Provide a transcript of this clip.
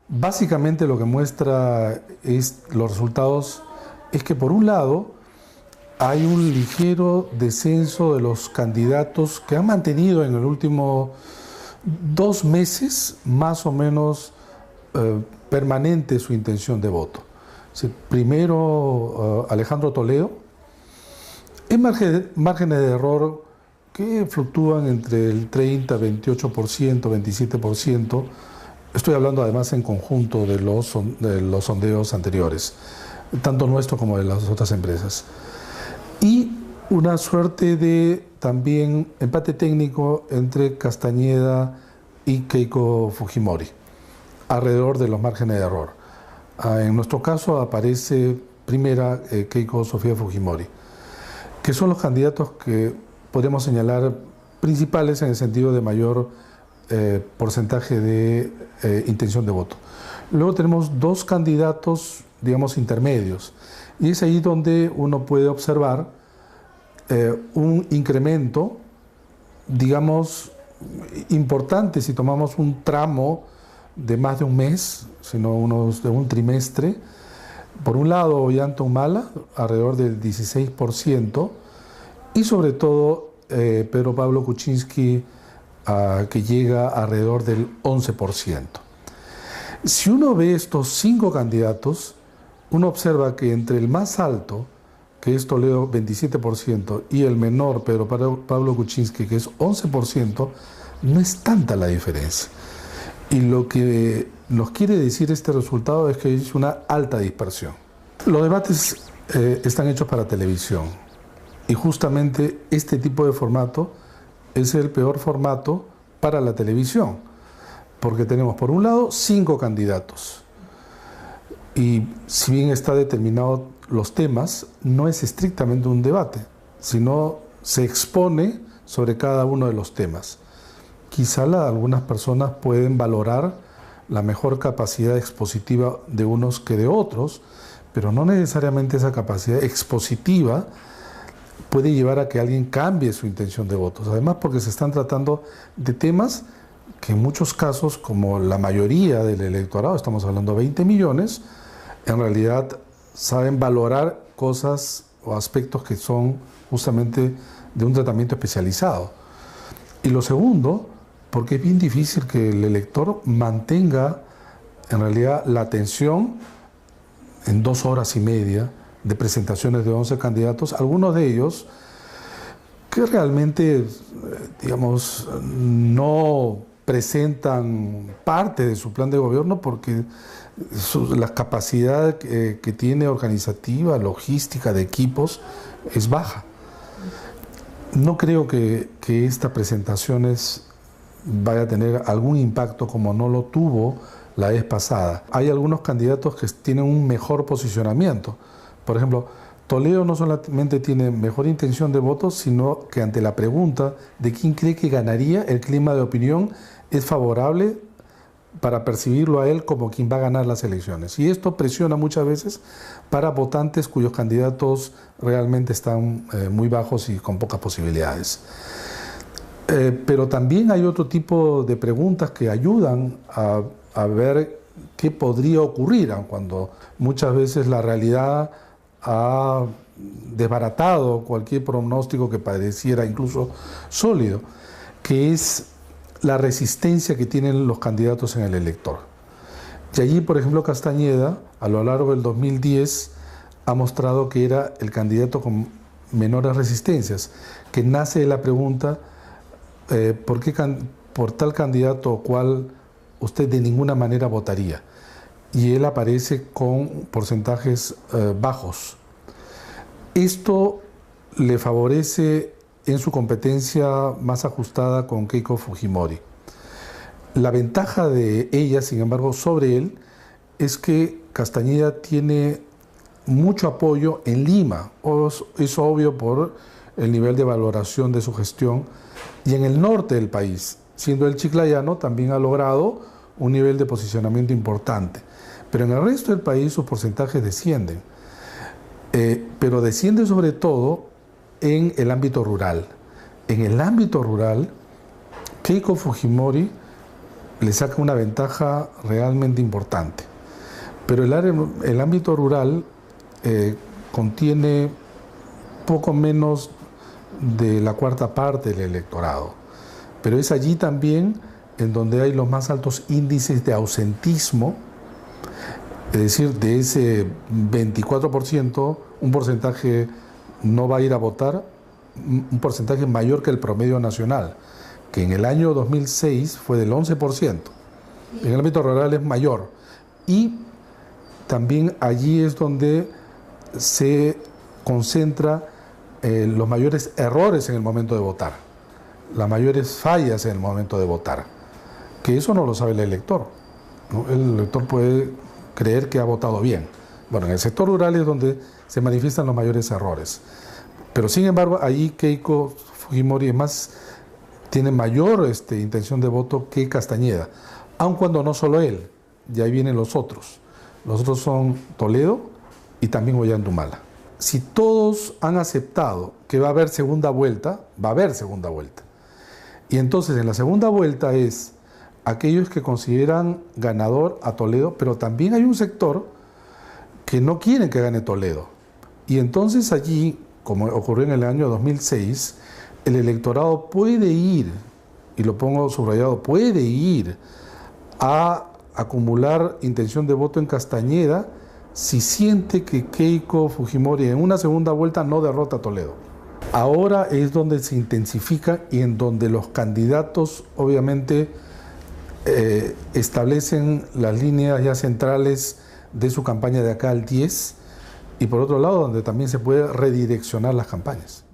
Básicamente lo que muestra los resultados es que por un lado hay un ligero descenso de los candidatos que han mantenido en el último 2 meses más o menos permanente su intención de voto. Primero Alejandro Toledo, en márgenes de error que fluctúan entre el 30, 28%, 27%. Estoy hablando además en conjunto de los sondeos anteriores, tanto nuestro como de las otras empresas. Y una suerte de también empate técnico entre Castañeda y Keiko Fujimori, alrededor de los márgenes de error. En nuestro caso aparece primera Keiko Sofía Fujimori, que son los candidatos que podríamos señalar principales en el sentido de mayor porcentaje de intención de voto. Luego tenemos dos candidatos, digamos, intermedios, y es ahí donde uno puede observar un incremento, digamos, importante si tomamos un tramo de más de un mes, sino unos de un trimestre. Por un lado, Ollanta Humala, alrededor del 16%, y sobre todo Pedro Pablo Kuczynski, que llega alrededor del 11%. Si uno ve estos 5 candidatos, uno observa que entre el más alto, que es Toledo 27%, y el menor, Pedro Pablo Kuczynski, que es 11%, no es tanta la diferencia. Y lo que nos quiere decir este resultado es que es una alta dispersión. Los debates están hechos para televisión, y justamente este tipo de formato es el peor formato para la televisión, porque tenemos por un lado 5 candidatos, y si bien está determinado los temas, no es estrictamente un debate, sino se expone sobre cada uno de los temas. Quizá algunas personas pueden valorar la mejor capacidad expositiva de unos que de otros, pero no necesariamente esa capacidad expositiva puede llevar a que alguien cambie su intención de votos. Además, porque se están tratando de temas que en muchos casos, como la mayoría del electorado, estamos hablando de 20 millones, en realidad saben valorar cosas o aspectos que son justamente de un tratamiento especializado. Y lo segundo, porque es bien difícil que el elector mantenga en realidad la atención en 2 horas y media de presentaciones de 11 candidatos, algunos de ellos que realmente, digamos, no presentan parte de su plan de gobierno porque la capacidad que tiene organizativa, logística, de equipos, es baja. No creo que esta presentación vaya a tener algún impacto como no lo tuvo la vez pasada. Hay algunos candidatos que tienen un mejor posicionamiento. Por ejemplo, Toledo no solamente tiene mejor intención de voto, sino que ante la pregunta de quién cree que ganaría, el clima de opinión es favorable para percibirlo a él como quien va a ganar las elecciones. Y esto presiona muchas veces para votantes cuyos candidatos realmente están muy bajos y con pocas posibilidades. Pero también hay otro tipo de preguntas que ayudan a ver qué podría ocurrir, cuando muchas veces la realidad ha desbaratado cualquier pronóstico que pareciera incluso sólido, que es la resistencia que tienen los candidatos en el elector. Y allí, por ejemplo, Castañeda, a lo largo del 2010, ha mostrado que era el candidato con menores resistencias, que nace de la pregunta por tal candidato o cual usted de ninguna manera votaría. Y él aparece con porcentajes bajos. Esto le favorece en su competencia más ajustada con Keiko Fujimori. La ventaja de ella, sin embargo, sobre él, es que Castañeda tiene mucho apoyo en Lima. Es obvio por el nivel de valoración de su gestión, y en el norte del país, siendo el chiclayano, también ha logrado un nivel de posicionamiento importante. Pero en el resto del país sus porcentajes descienden. Pero desciende sobre todo en el ámbito rural. En el ámbito rural, Keiko Fujimori le saca una ventaja realmente importante. Pero el ámbito rural contiene poco menos de la cuarta parte del electorado. Pero es allí también en donde hay los más altos índices de ausentismo, es decir, de ese 24%, un porcentaje no va a ir a votar, un porcentaje mayor que el promedio nacional, que en el año 2006 fue del 11%. En el ámbito rural es mayor. Y también allí es donde se concentra los mayores errores en el momento de votar, las mayores fallas en el momento de votar, que eso no lo sabe el elector, ¿no? El elector puede creer que ha votado bien. Bueno, en el sector rural es donde se manifiestan los mayores errores. Pero sin embargo, allí Keiko Fujimori tiene mayor intención de voto que Castañeda, aun cuando no solo él, y ahí vienen los otros. Los otros son Toledo y también Ollanta. Si todos han aceptado que va a haber segunda vuelta, va a haber segunda vuelta. Y entonces en la segunda vuelta es aquellos que consideran ganador a Toledo, pero también hay un sector que no quieren que gane Toledo. Y entonces allí, como ocurrió en el año 2006, el electorado puede ir, y lo pongo subrayado, puede ir a acumular intención de voto en Castañeda si siente que Keiko Fujimori en una segunda vuelta no derrota a Toledo. Ahora es donde se intensifica y en donde los candidatos obviamente establecen las líneas ya centrales de su campaña de acá al 10, y por otro lado donde también se puede redireccionar las campañas.